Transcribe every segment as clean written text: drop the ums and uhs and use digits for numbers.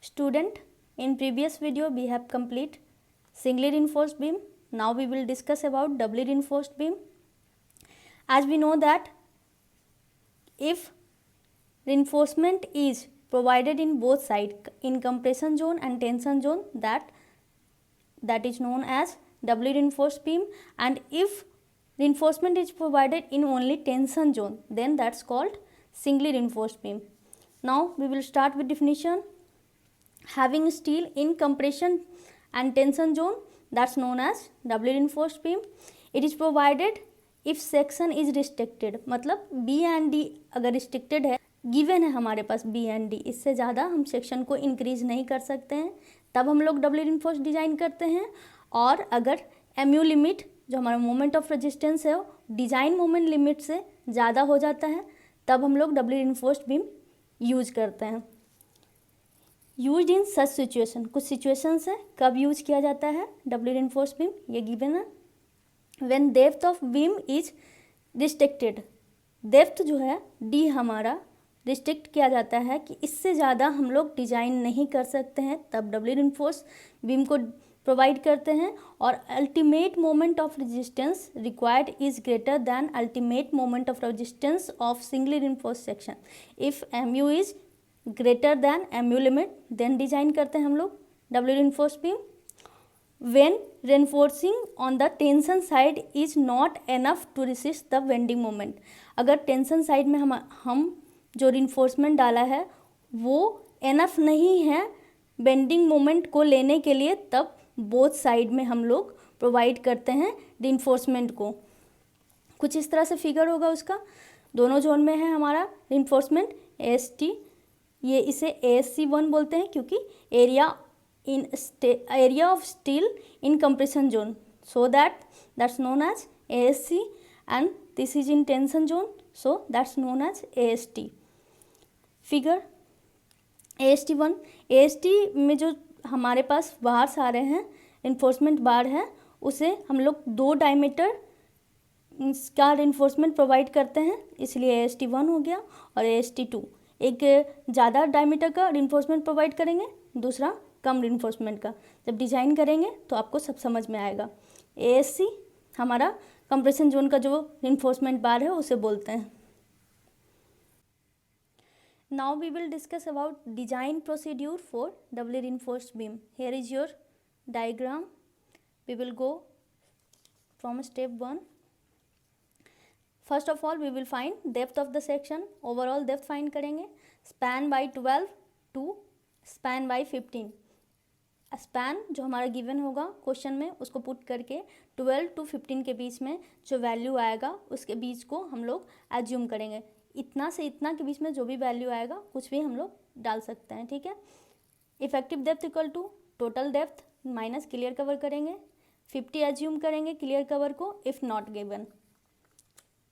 Student, in previous video we have complete singly reinforced beam. Now we will discuss about doubly reinforced beam. As we know that if reinforcement is provided in both sides, in compression zone and tension zone, that is known as doubly reinforced beam, and if reinforcement is provided in only tension zone, then that's called singly reinforced beam. Now we will start with definition. Having steel in compression and tension zone, that's known as doubly reinforced beam. It is provided if section is restricted, मतलब B and D अगर restricted है, given है हमारे पास B and D, इससे ज़्यादा हम section को increase नहीं कर सकते हैं, तब हम लोग डबली रिइंफोर्स्ड डिजाइन करते हैं. और अगर MU लिमिट जो हमारा मोमेंट ऑफ रेजिस्टेंस है वो डिजाइन मोमेंट लिमिट से ज़्यादा हो जाता है, तब हम लोग डबली रिइंफोर्स्ड बीम यूज करते हैं. यूज इन सच सिचुएशन, कुछ सिचुएशंस है कब यूज किया जाता है डबली रिइंफोर्स्ड बीम, ये गिवन है. When depth of beam is restricted, depth जो है डी हमारा रिस्ट्रिक्ट किया जाता है कि इससे ज़्यादा हम लोग डिजाइन नहीं कर सकते हैं, तब डबली रिइंफोर्स्ड बीम को प्रोवाइड करते हैं. और ultimate moment of resistance required is greater than ultimate moment of resistance of singly reinforced section. If MU is greater than MU limit, then design करते हैं हम लोग doubly reinforced beam. When reinforcing on the tension side is not enough to resist the bending moment, अगर tension side में हम जो reinforcement डाला है वो एनफ नहीं है बेंडिंग मोमेंट को लेने के लिए, तब बोथ साइड में हम लोग प्रोवाइड करते हैं रिइंफोर्समेंट को. कुछ इस तरह से फिगर होगा उसका. दोनों जोन में है हमारा रिइंफोर्समेंट AST, ये इसे ASC1 बोलते हैं क्योंकि area of steel in compression zone, so that's known as ASC, and this is in tension zone, so that's known as AST. Figure AST1, AST में जो हमारे पास बार्स आ रहे हैं, रिइंफोर्समेंट बार है, उसे हम लोग 2 डायमीटर का रिइंफोर्समेंट प्रोवाइड करते हैं, इसलिए AST1 हो गया. और AST2 एक ज़्यादा डायमीटर का रिइंफोर्समेंट प्रोवाइड करेंगे, दूसरा कम रिइंफोर्समेंट का. जब डिजाइन करेंगे तो आपको सब समझ में आएगा. ASC हमारा कंप्रेशन जोन का जो रिइंफोर्समेंट बार है उसे बोलते हैं. Now we will discuss about design procedure for doubly reinforced beam. Here is your diagram. We will go from step 1. First of all we will find depth of the section. Overall depth find करेंगे. Span by 12 to span by 15. Span जो हमारा given होगा question में उसको put करके 12 to 15 के बीच में जो वैल्यू आएगा उसके बीच को हम लोग एज्यूम करेंगे. इतना से इतना के बीच में जो भी वैल्यू आएगा कुछ भी हम लोग डाल सकते हैं, ठीक है. Effective depth equal to total depth minus clear cover करेंगे. 50 एज्यूम करेंगे क्लियर कवर को if not given.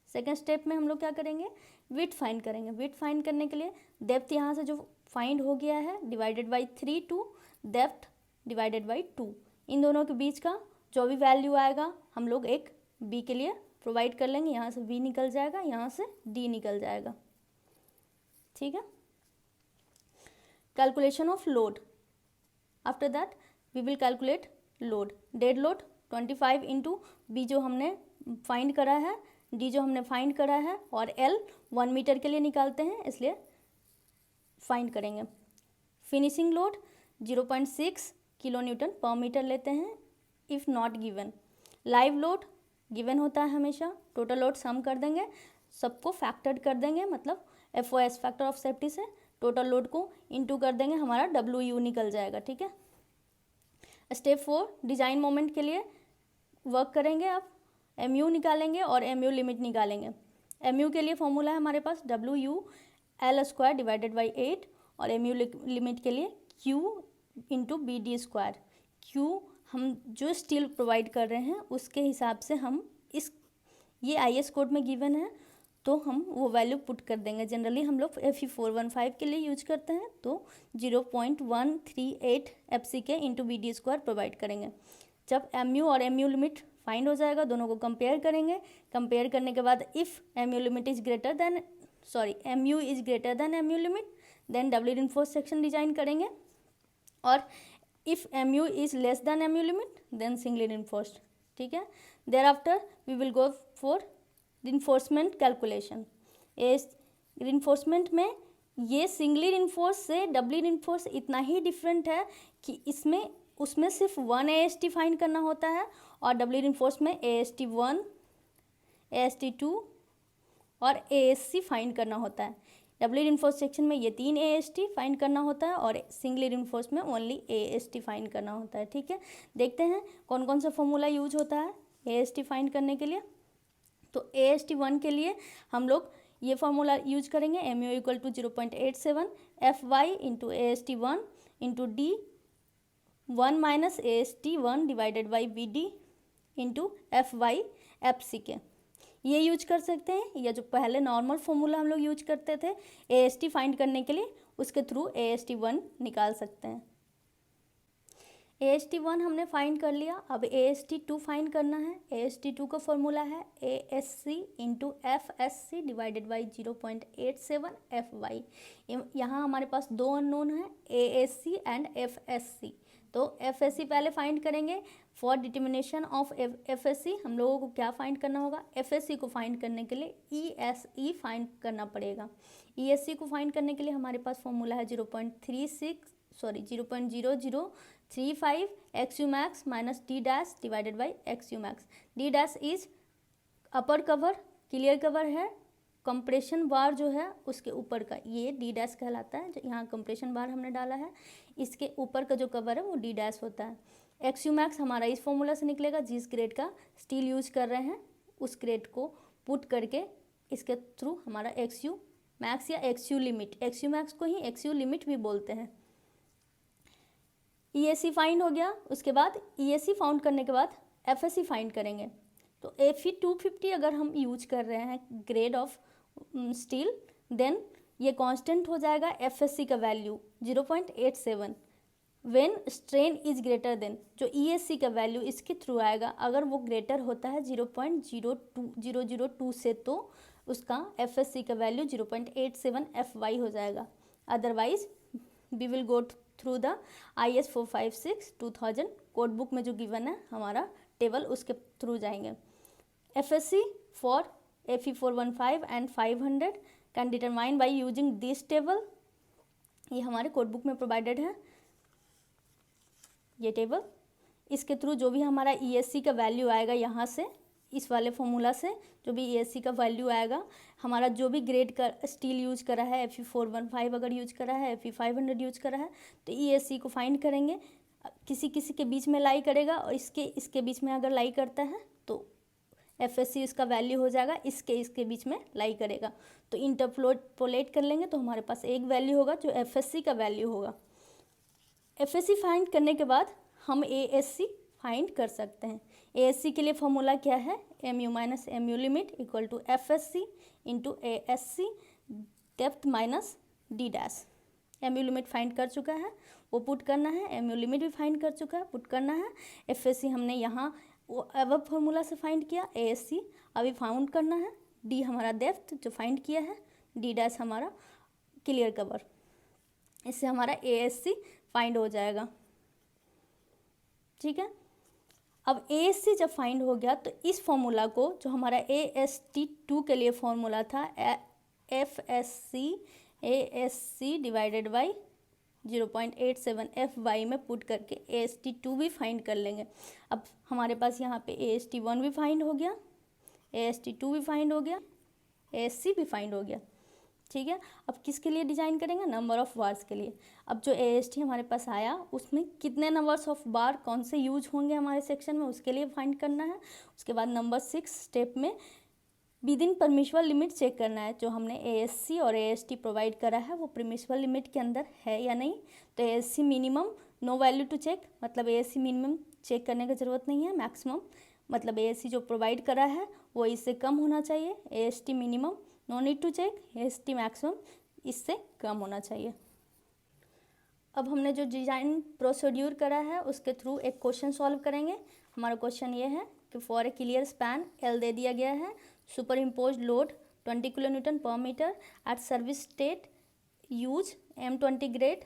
Second step में हम लोग क्या करेंगे, विड्थ फाइंड करेंगे. विड्थ फाइंड करने के लिए डेप्थ यहाँ से जो फाइंड हो गया है divided by 3 to depth divided by 2, इन दोनों के बीच का जो भी वैल्यू आएगा हम लोग एक B के लिए प्रोवाइड कर लेंगे. यहाँ से V निकल जाएगा, यहाँ से D निकल जाएगा, ठीक है. Calculation of load. After that we will calculate load. Dead load 25 into B जो हमने फाइंड करा है, D जो हमने फाइंड करा है, और L 1 मीटर के लिए निकालते हैं इसलिए फाइंड करेंगे. Finishing load 0.6 kilo newton per metre लेते हैं if not given. Live load given होता है हमेशा. टोटल लोड सम कर देंगे, सबको फैक्टर्ड कर देंगे, मतलब FOS फैक्टर ऑफ सेफ्टी से टोटल लोड को इनटू कर देंगे, हमारा WU निकल जाएगा, ठीक है. स्टेप 4 डिजाइन मोमेंट के लिए वर्क करेंगे. आप MU निकालेंगे और MU लिमिट निकालेंगे. MU के लिए फॉर्मूला है हमारे पास WU L² डिवाइडेड बाई 8, और MU लिमिट के लिए Q इंटू BD². Q हम जो स्टील प्रोवाइड कर रहे हैं उसके हिसाब से हम ये IS कोड में गिवन है तो हम वो वैल्यू पुट कर देंगे. जनरली हम लोग Fe415 के लिए यूज करते हैं तो 0.138 FCK इंटू BD² प्रोवाइड करेंगे. जब MU और MU लिमिट फाइंड हो जाएगा दोनों को कंपेयर करेंगे. कंपेयर करने के बाद if MU limit is greater than MU is greater than MU limit, then doubly reinforced section design करेंगे. और if mu is less than mu limit then singly reinforced, ठीक है। Thereafter we will go for reinforcement calculation. Reinforcement में ये singly reinforce से डबली reinforce इतना ही different है कि इसमें उसमें सिर्फ 1 AST फाइंड करना होता है और डबली रिइंफोर्स में AST1 AST2 और ASC फाइंड करना होता है। डबली रिइंफोर्स सेक्शन में ये 3 AST फाइंड करना होता है और सिंगली रिइंफोर्स में ओनली AST फाइंड करना होता है, ठीक है। देखते हैं कौन कौन सा फॉर्मूला यूज होता है AST फाइंड करने के लिए। तो AST1 के लिए हम लोग ये फार्मूला यूज करेंगे, mu equal to 0.87 FY into AST1 into D 1 minus AST1 divided by BD into FY FC के ये यूज कर सकते हैं, या जो पहले नॉर्मल फॉर्मूला हम लोग यूज करते थे AST फाइंड करने के लिए उसके थ्रू AST1 निकाल सकते हैं। AST1 हमने फाइंड कर लिया, अब AST2 फाइंड करना है। AST2 का फॉर्मूला है ASC into FSC divided by 0.87 FY। यहाँ हमारे पास दो अननोन है ASC एंड FSC, तो FSC पहले फाइंड करेंगे। फॉर डिटर्मिनेशन ऑफ FSC हम लोगों को क्या फाइंड करना होगा, FSC को फाइंड करने के लिए ESE फाइंड करना पड़ेगा। ESC को फाइंड करने के लिए हमारे पास फॉर्मूला है 0.0035 XU max minus D dash divided by XU max। D dash is upper cover, clear cover है, कंप्रेशन बार जो है उसके ऊपर का ये D डैश कहलाता है। जो यहाँ कंप्रेशन बार हमने डाला है इसके ऊपर का जो कवर है वो D डैश होता है। XU max हमारा इस फॉर्मूला से निकलेगा, जिस ग्रेड का स्टील यूज कर रहे हैं उस ग्रेड को पुट करके इसके थ्रू हमारा XU max या XU लिमिट, XU max को ही XU लिमिट भी बोलते हैं। ESC फाइंड हो गया, उसके बाद ESC फाउंड करने के बाद FSC फाइंड करेंगे। तो Fe250 अगर हम यूज कर रहे हैं ग्रेड ऑफ स्टील देन ये कांस्टेंट हो जाएगा FSC का value 0.87 when strain is greater then, जो ESC का वैल्यू इसके थ्रू आएगा अगर वो ग्रेटर होता है 0.02002 से तो उसका FSC का वैल्यू 0.87 FY हो जाएगा। Otherwise we will go through the IS 456 2000 code book में जो गिवन है हमारा टेबल उसके थ्रू जाएंगे। FSC for Fe 415 and 500 can determine by using this table, ये हमारे कोड बुक में प्रोवाइडेड है ये टेबल। इसके थ्रू जो भी हमारा ESC का वैल्यू आएगा यहाँ से इस वाले फॉर्मूला से जो भी ESC का वैल्यू आएगा, हमारा जो भी ग्रेड का स्टील यूज करा है Fe 415 अगर यूज करा है Fe 500 यूज करा है तो ESC को फाइंड करेंगे। किसी किसी के बीच में लाई करेगा और इसके बीच में अगर लाई करता है तो FSC इसका वैल्यू हो जाएगा, इसके बीच में लाई करेगा तो इंटरपोलेट कर लेंगे तो हमारे पास एक वैल्यू होगा जो FSC का वैल्यू होगा। FSC फाइंड करने के बाद हम ASC फाइंड कर सकते हैं। ASC के लिए फॉर्मूला क्या है, mu minus mu limit equal to FSC into ASC depth minus D dash. mu limit find कर चुका है वो पुट करना है, mu लिमिट भी फाइंड कर चुका है पुट करना है। FSC हमने यहाँ वो अब फॉर्मूला से फाइंड किया, ASC अभी फाउंड करना है। D हमारा डेप्थ जो फाइंड किया है, D डैश हमारा क्लियर कवर, इससे हमारा ASC फाइंड हो जाएगा, ठीक है। अब ASC जब फाइंड हो गया तो इस फॉर्मूला को जो हमारा AST2 के लिए फॉर्मूला था FSC ASC divided by 0.87 FY में पुट करके AST2 भी फाइंड कर लेंगे। अब हमारे पास यहाँ पे AST1 भी फाइंड हो गया, AST2 भी फाइंड हो गया, ASC भी फाइंड हो गया, ठीक है। अब किसके लिए डिज़ाइन करेंगे, नंबर ऑफ़ बार्स के लिए। अब जो AST हमारे पास आया उसमें कितने नंबर्स ऑफ बार कौन से यूज होंगे हमारे सेक्शन में उसके लिए फाइंड करना है। उसके बाद नंबर 6 स्टेप में within permissible limit check करना है, जो हमने ASC और AST प्रोवाइड करा है वो परमिशबल लिमिट के अंदर है या नहीं। तो ASC minimum no value to check, मतलब ASC मिनिमम चेक करने की ज़रूरत नहीं है। मैक्सिमम मतलब ASC जो प्रोवाइड करा है वो इससे कम होना चाहिए। AST minimum no need to check, AST maximum इससे कम होना चाहिए। अब हमने जो डिज़ाइन प्रोसीड्यूर करा है उसके थ्रू एक क्वेश्चन सॉल्व करेंगे। हमारा क्वेश्चन ये है कि for a clear span L दे दिया गया है, superimpose load 20 kilo newton per metre at service state use M20 grade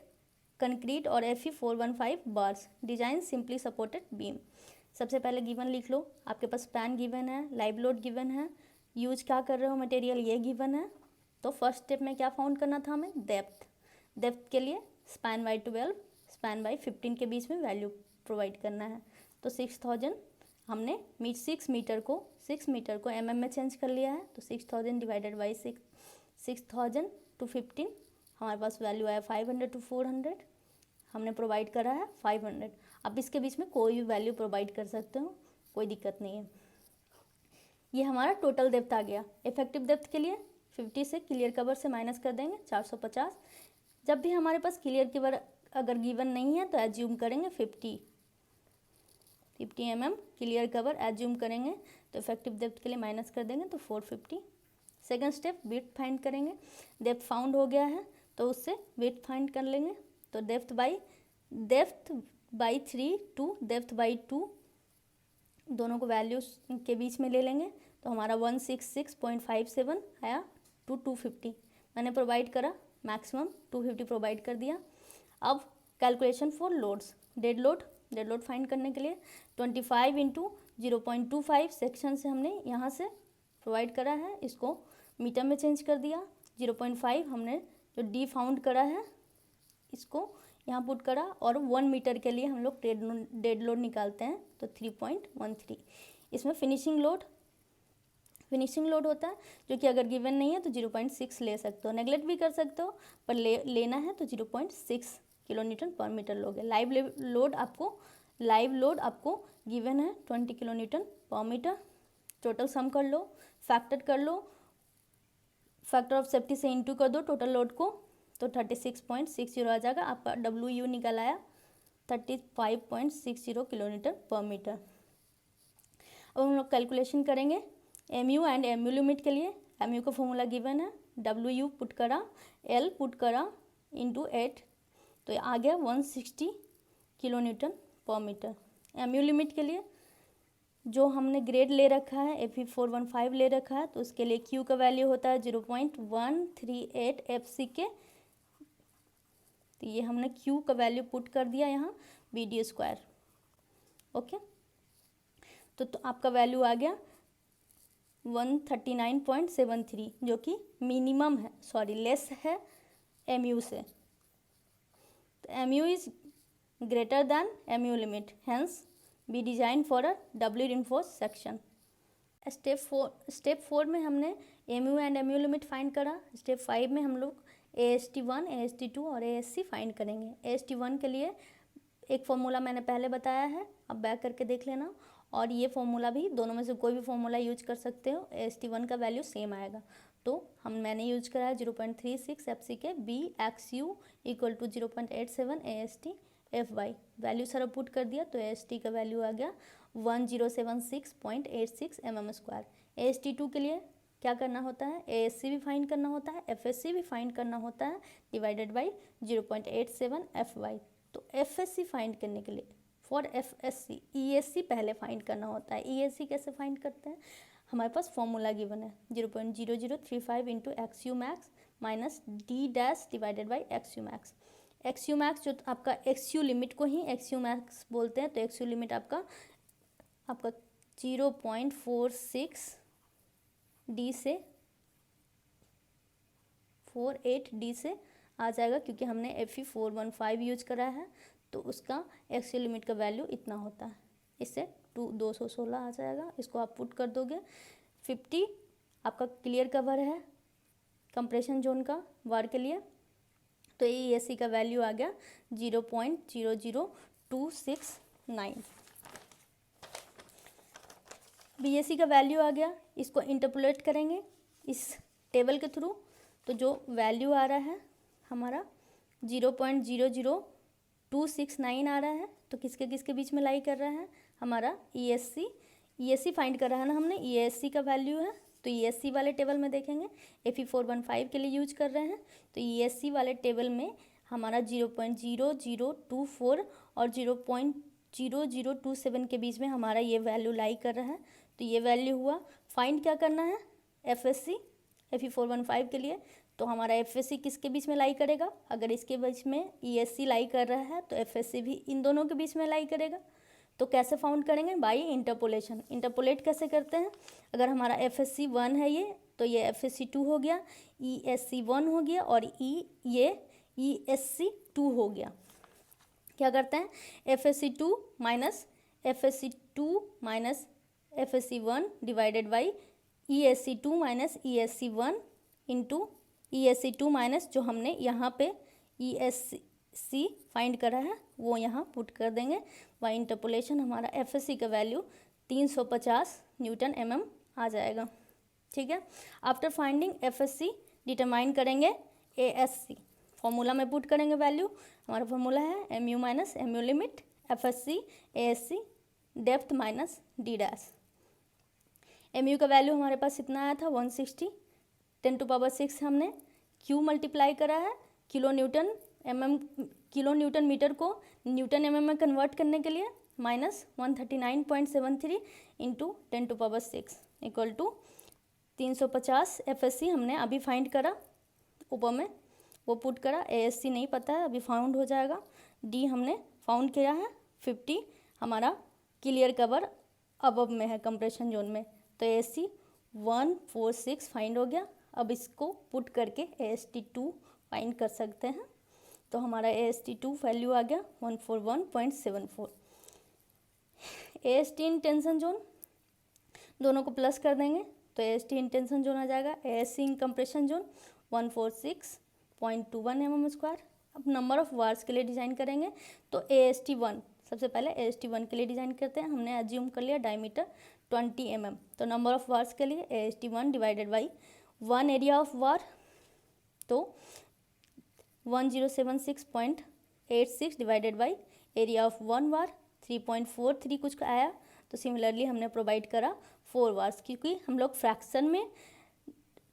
concrete और Fe415 bars design simply supported beam. सबसे पहले गिवन लिख लो, आपके पास स्पैन गिवन है, लाइव लोड गिवन है, यूज क्या कर रहे हो मटेरियल ये गिवन है। तो फर्स्ट स्टेप में क्या फाउंड करना था हमें, डेप्थ के लिए स्पैन बाई 12 स्पैन बाई 15 के बीच में वैल्यू प्रोवाइड करना है। तो 6000 हमने 6 मीटर को mm में चेंज कर लिया है। तो 6000 डिवाइडेड बाई 6000 to 15 हमारे पास वैल्यू आया 500 to 400, हमने प्रोवाइड करा है 500। अब इसके बीच में कोई भी वैल्यू प्रोवाइड कर सकते हो, कोई दिक्कत नहीं है। ये हमारा टोटल डेप्थ आ गया। इफेक्टिव डेप्थ के लिए 50 से क्लियर कवर से माइनस कर देंगे 450। जब भी हमारे पास क्लियर कवर अगर गिवन नहीं है तो एज्यूम करेंगे 50 mm क्लियर कवर एज्यूम करेंगे। तो इफेक्टिव डेप्थ के लिए माइनस कर देंगे तो 450। सेकंड स्टेप विड्थ फाइंड करेंगे। डेप्थ फाउंड हो गया है तो उससे विड्थ फाइंड कर लेंगे। तो depth by 3 to depth by 2 दोनों को वैल्यूज के बीच में ले लेंगे। तो हमारा 166.57 आया टू 250 मैंने प्रोवाइड करा, मैक्सिमम 250 प्रोवाइड कर दिया। अब calculation for loads, dead load find करने के लिए 25 इंटू 0.25 सेक्शन से हमने यहाँ से प्रोवाइड करा है, इसको मीटर में चेंज कर दिया। 0.5 हमने जो डी फाउंड करा है इसको यहाँ पुट करा, और 1 मीटर के लिए हम लोग डेड लोड निकालते हैं तो 3.13। इसमें फिनिशिंग लोड होता है जो कि अगर गिवन नहीं है तो 0.6 ले सकते हो, नेगलेक्ट भी कर सकते हो, पर लेना है तो 0.6 किलो न्यूटन पर मीटर लोगे। लाइव लोड आपको गिवन है 20 kilo newton per metre. Total sum कर लो, फैक्टर कर लो, फैक्टर ऑफ सेफ्टी से इंटू कर दो टोटल लोड को, तो 36.60 आ जाएगा। आपका WU निकल आया 35.60 किलो न्यूटन पर मीटर। अब हम लोग कैलकुलेशन करेंगे MU एंड MU लिमिट के लिए। MU का फॉर्मूला गिवन है, WU पुट करा, L पुट करा इंटू 8, तो आ गया 160 kilo newton per metre. MU limit के लिए जो हमने ग्रेड ले रखा है Fe415 ले रखा है, तो उसके लिए Q का वैल्यू होता है 0.138 FC के। तो ये हमने Q का वैल्यू पुट कर दिया यहाँ BD²। ओके, तो आपका वैल्यू आ गया 139.73 जो कि मिनिमम है, लेस है MU से। तो MU is greater than MU limit, hence be design for a doubly reinforced section. Step 4 में हमने MU and MU limit find करा। स्टेप 5 में हम लोग AST1, AST2 और ASC फाइंड करेंगे। AST1 के लिए एक फॉर्मूला मैंने पहले बताया है, अब बैक करके देख लेना, और ये फॉर्मूला भी दोनों में से कोई भी फॉर्मूला यूज कर सकते हो। AST1 का वैल्यू सेम आएगा, तो मैंने यूज करा है 0.36 FC के BXU equal to 0.87 AST FY। Value सारा पुट कर दिया तो AST का वैल्यू आ गया 1076.86 mm²। AST2 के लिए क्या करना होता है, ASC भी फाइंड करना होता है, FSC भी फाइंड करना होता है, डिवाइडेड बाई 0.87 FY। तो FSC फाइंड करने के लिए फॉर FSC ESC पहले फाइंड करना होता है। ESC कैसे फाइंड करते हैं, हमारे पास फॉर्मूला गिवन है 0.0035 into XU max minus D dash divided by XU max. XU max जो आपका XU लिमिट को ही XU मैक्स बोलते हैं, तो XU लिमिट आपका 0.46 D से 48 D से आ जाएगा, क्योंकि हमने Fe415 यूज करा है, तो उसका XU लिमिट का वैल्यू इतना होता है। इससे 216 आ जाएगा, इसको आप पुट कर दोगे। 50 आपका क्लियर कवर है कंप्रेशन जोन का वार के लिए, तो ESC का वैल्यू आ गया 0.00269। BSC का वैल्यू आ गया, इसको इंटरपोलेट करेंगे इस टेबल के थ्रू, तो जो वैल्यू आ रहा है हमारा 0.00269 आ रहा है, तो किसके बीच में लाई कर रहा है, हमारा ESC फाइंड कर रहा है ना हमने, ESC का वैल्यू है, तो ESC वाले टेबल में देखेंगे Fe415 के लिए यूज कर रहे हैं, तो ESC वाले टेबल में हमारा 0.0024 और 0.0027 के बीच में हमारा ये वैल्यू लाई कर रहा है, तो ये वैल्यू हुआ। फाइंड क्या करना है FSC Fe415 के लिए, तो हमारा FSC किसके बीच में लाई करेगा? अगर इसके बीच में ESC लाई कर रहा है तो FSC भी इन दोनों के बीच में लाई करेगा। तो कैसे फाउंड करेंगे? By interpolation. इंटरपोलेट कैसे करते हैं? अगर हमारा FSC 1 है ये, तो ये FSC 2 हो गया, ESC 1 हो गया, और ये ESC 2 हो गया। क्या करते हैं? FSC 2 minus FSC 1 divided by ESC 2 minus ESC 1 into ESC 2 minus जो हमने यहाँ पे ESC फाइंड करा है वो यहाँ पुट कर देंगे। बाई इंटरपोलेशन हमारा FSC का वैल्यू 350 न्यूटन mm आ जाएगा। ठीक है। आफ्टर फाइंडिंग FSC डिटरमाइन करेंगे ASC। फॉर्मूला में पुट करेंगे वैल्यू। हमारा फॉर्मूला है MU minus MU limit FSC ASC depth minus D dash. MU का वैल्यू हमारे पास इतना आया था 160, 10⁻⁶ हमने Q मल्टीप्लाई करा है किलो न्यूटन मीटर को न्यूटन mm में कन्वर्ट करने के लिए, minus 139.73 into 10⁻⁶ equal to 350 FSC हमने अभी फाइंड करा, ऊपर में वो पुट करा। ASC नहीं पता है, अभी फाउंड हो जाएगा। D हमने फाउंड किया है 50, हमारा क्लियर कवर अबव में है कंप्रेशन जोन में, तो ASC 146 फाइंड हो गया। अब इसको पुट करके AST2 फाइंड कर सकते हैं। तो हमारा AST2 वैल्यू आ गया 141.74। AST इन टेंशन जोन दोनों को प्लस कर देंगे तो AST इन टेंशन जोन आ जाएगा। ASC इन कंप्रेशन जोन 146.21 mm²। अब नंबर ऑफ वार्स के लिए डिज़ाइन करेंगे तो AST1 सबसे पहले AST1 के लिए डिज़ाइन करते हैं। हमने एज्यूम कर लिया डायमीटर 20 mm, तो नंबर ऑफ वार्स के लिए AST1 divided by 1 area of war, तो 1076.86 डिवाइडेड बाई एरिया ऑफ 1 वार 3.43 कुछ का आया। तो सिमिलरली हमने प्रोवाइड करा 4 वार्स, क्योंकि हम लोग फ्रैक्शन में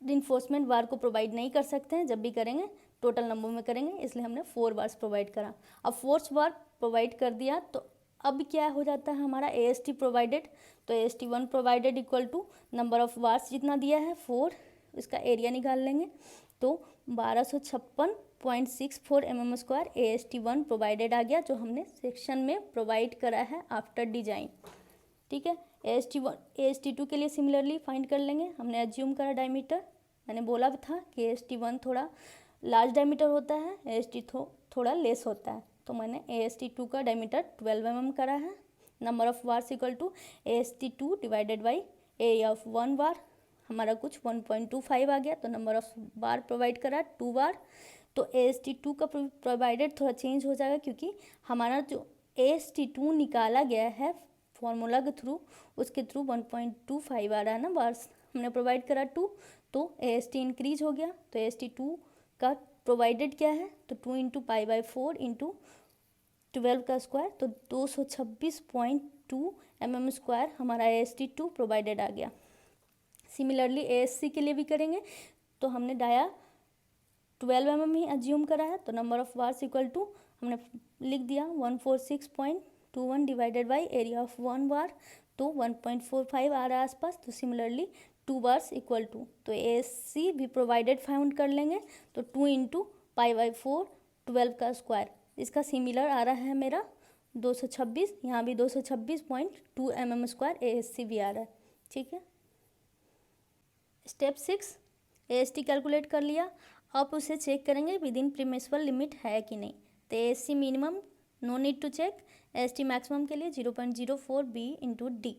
रिइंफोर्समेंट वार को प्रोवाइड नहीं कर सकते हैं, जब भी करेंगे टोटल नंबर में करेंगे, इसलिए हमने 4 वार्स प्रोवाइड करा। अब 4 वार प्रोवाइड कर दिया तो अब क्या हो जाता है हमारा AST प्रोवाइडेड, तो AST1 provided equal to number of bars जितना दिया है 4, इसका एरिया निकाल लेंगे तो 1256.64 mm² AST1 प्रोवाइडेड आ गया, जो हमने सेक्शन में प्रोवाइड करा है आफ्टर डिजाइन। ठीक है। AST2 के लिए सिमिलरली फाइंड कर लेंगे। हमने एज्यूम करा डायमीटर, मैंने बोला भी था कि AST1 थोड़ा लार्ज डायमीटर होता है, AST थोड़ा लेस होता है, तो मैंने AST2 का डायमीटर 12 mm करा है। Number of bars equal to AST2 divided by area of 1 bar, हमारा कुछ 1.25 आ गया, तो नंबर ऑफ बार प्रोवाइड करा 2 बार। तो AST2 का प्रोवाइडेड थोड़ा चेंज हो जाएगा, क्योंकि हमारा जो AST2 निकाला गया है फॉर्मूला के थ्रू, उसके थ्रू 1.25 आ रहा है ना बार्स, हमने प्रोवाइड करा 2, तो AST इंक्रीज हो गया। तो AST2 का प्रोवाइडेड क्या है, तो 2 इंटू π/4 इंटू 12 का स्क्वायर, तो 226.2 mm² हमारा AST2 प्रोवाइडेड आ गया। सिमिलरली ASC के लिए भी करेंगे, तो हमने डाया 12 mm ही एज्यूम करा है, तो number of bars equal to हमने लिख दिया 146.21 divided by area of 1 bar, तो 1.45 आ रहा है आसपास। तो सिमिलरली 2 बार्स इक्वल टू, तो ASC भी प्रोवाइडेड फाउंड कर लेंगे, तो 2 इंटू π/4 12 का स्क्वायर, इसका सिमिलर आ रहा है मेरा 226, यहाँ भी 226.2 mm² ASC भी आ रहा है। ठीक है। स्टेप 6 AST कैलकुलेट कर लिया, अब उसे चेक करेंगे विद इन परमिसिबल लिमिट है कि नहीं। तो ASC minimum no need to check, AST maximum के लिए 0.04 B इंटू D,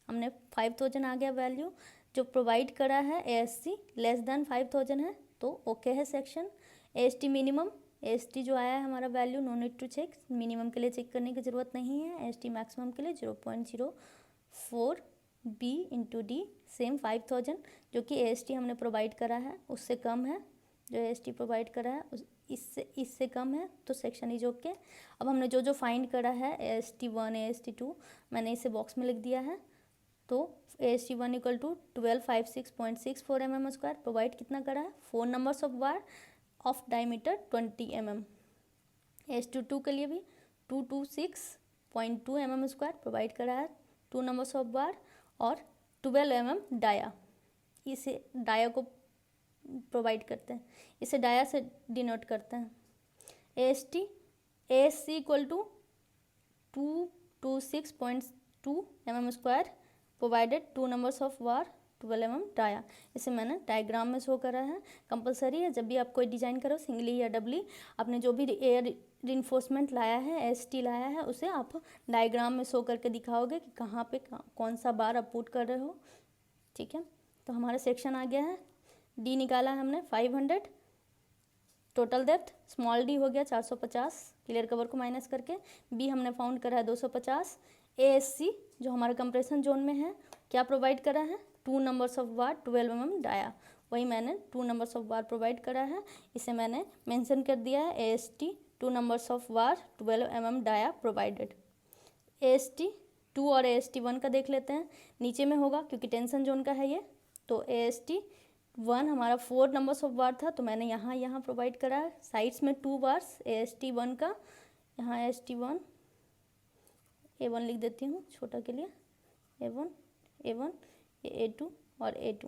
हमने 5000 आ गया वैल्यू, जो प्रोवाइड करा है ASC लेस देन 5000 है, तो ओके है सेक्शन। AST मिनिमम, AST जो आया है हमारा value no need to check, minimum के लिए चेक करने की ज़रूरत नहीं है। AST मैक्सिमम के लिए 0.04 B इंटू D सेम 5000, जो कि AST हमने प्रोवाइड करा है उससे कम है, जो AST प्रोवाइड करा है इससे कम है, तो सेक्शन इज ओके। अब हमने जो जो फाइंड करा है AST1 AST2 मैंने इसे बॉक्स में लिख दिया है, तो AST1 equal to 1256.64 mm² provide कितना करा है 4 numbers of war of diameter 20 mm। AST2 के लिए भी 226.2 mm² प्रोवाइड करा है 2 नंबर्स ऑफ वार और 12 mm डाया। इसे डाया को प्रोवाइड करते हैं, इसे डाया से डिनोट करते हैं। ASC equal to 226.2 mm² provided 2 numbers of bar 12 mm dia. इसे मैंने डायग्राम में शो करा है। कंपलसरी है जब भी आप कोई डिजाइन करो, सिंगली या डबली, आपने जो भी एयर रिइंफोर्समेंट लाया है, AST लाया है, उसे आप डायग्राम में शो करके दिखाओगे कि कहाँ पे कौन सा बार आप पुट कर रहे हो। ठीक है, तो हमारा सेक्शन आ गया है। डी निकाला है हमने 500, टोटल डेप्थ स्मॉल डी हो गया 450 क्लियर कवर को माइनस करके। बी हमने फाउंड करा है 250। ASC जो हमारा कंप्रेशन जोन में है क्या प्रोवाइड करा है, 2 numbers of bar 12 mm dia, वही मैंने 2 नंबर्स ऑफ वार प्रोवाइड करा है, इसे मैंने मेंशन कर दिया है। AST 2 numbers of bar 12 mm dia provided. AST 2 और AST 1 का देख लेते हैं, नीचे में होगा क्योंकि टेंशन जोन का है ये। तो AST 1 हमारा 4 नंबर्स ऑफ वार था, तो मैंने यहाँ प्रोवाइड करा है। साइड्स में 2 बार्स AST 1 का, यहाँ AST 1 A1 लिख देती हूँ छोटा के लिए, A1 A2 और A2।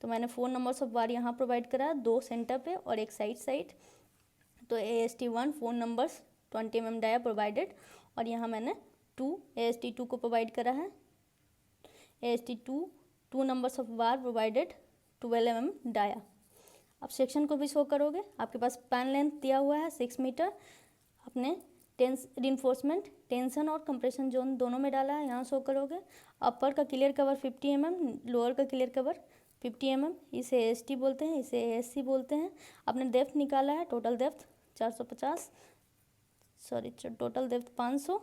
तो मैंने 4 नंबर्स ऑफ वार यहाँ प्रोवाइड करा है, 2 सेंटर पे और एक साइड। तो AST 1 4 numbers 20 mm dia provided, और यहाँ मैंने AST 2 को प्रोवाइड करा है। AST 2 numbers of bar provided 12 mm dia. अब सेक्शन को भी शो करोगे, आपके पास पैन लेंथ दिया हुआ है 6 मीटर, अपने रिइंफोर्समेंट टेंशन और कंप्रेशन जोन दोनों में डाला है, यहाँ शो करोगे। अपर का क्लियर कवर 50 mm, लोअर का क्लियर कवर 50 mm, इसे AST बोलते हैं, इसे ASC बोलते हैं। आपने डेप्थ निकाला है, टोटल डेप्थ 450, टोटल डेप्थ 500,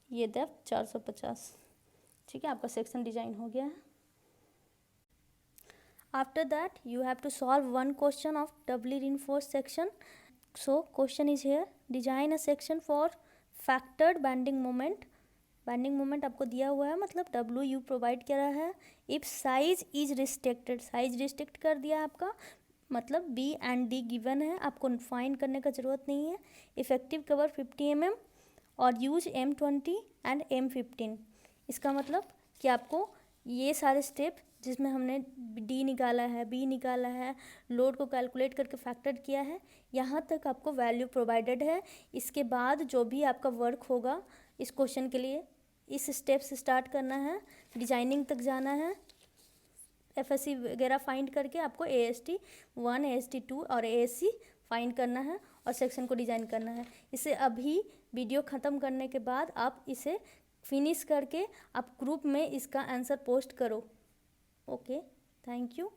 ये डेप्थ 450। ठीक है, आपका सेक्शन डिजाइन हो गया है। After that you have to solve one question of doubly reinforced section. So question is here, design a section for factored bending moment. Bending moment आपको दिया हुआ है, मतलब WU प्रोवाइड करा है। If size is restricted, size restrict कर दिया आपका, मतलब B एंड D गिवन है, आपको फाइंड करने का ज़रूरत नहीं है। इफेक्टिव कवर 50 mm और यूज M20 एंड M15। इसका मतलब कि आपको ये सारे स्टेप जिसमें हमने D निकाला है, B निकाला है, लोड को कैलकुलेट करके फैक्टर किया है, यहाँ तक आपको वैल्यू प्रोवाइडेड है। इसके बाद जो भी आपका वर्क होगा इस क्वेश्चन के लिए, इस स्टेप से स्टार्ट करना है, डिजाइनिंग तक जाना है, FSC वगैरह फाइंड करके आपको AST 1, AST 2 और ASC फाइंड करना है और सेक्शन को डिज़ाइन करना है। इसे अभी वीडियो ख़त्म करने के बाद आप इसे फिनिश करके आप ग्रुप में इसका आंसर पोस्ट करो। Okay, thank you.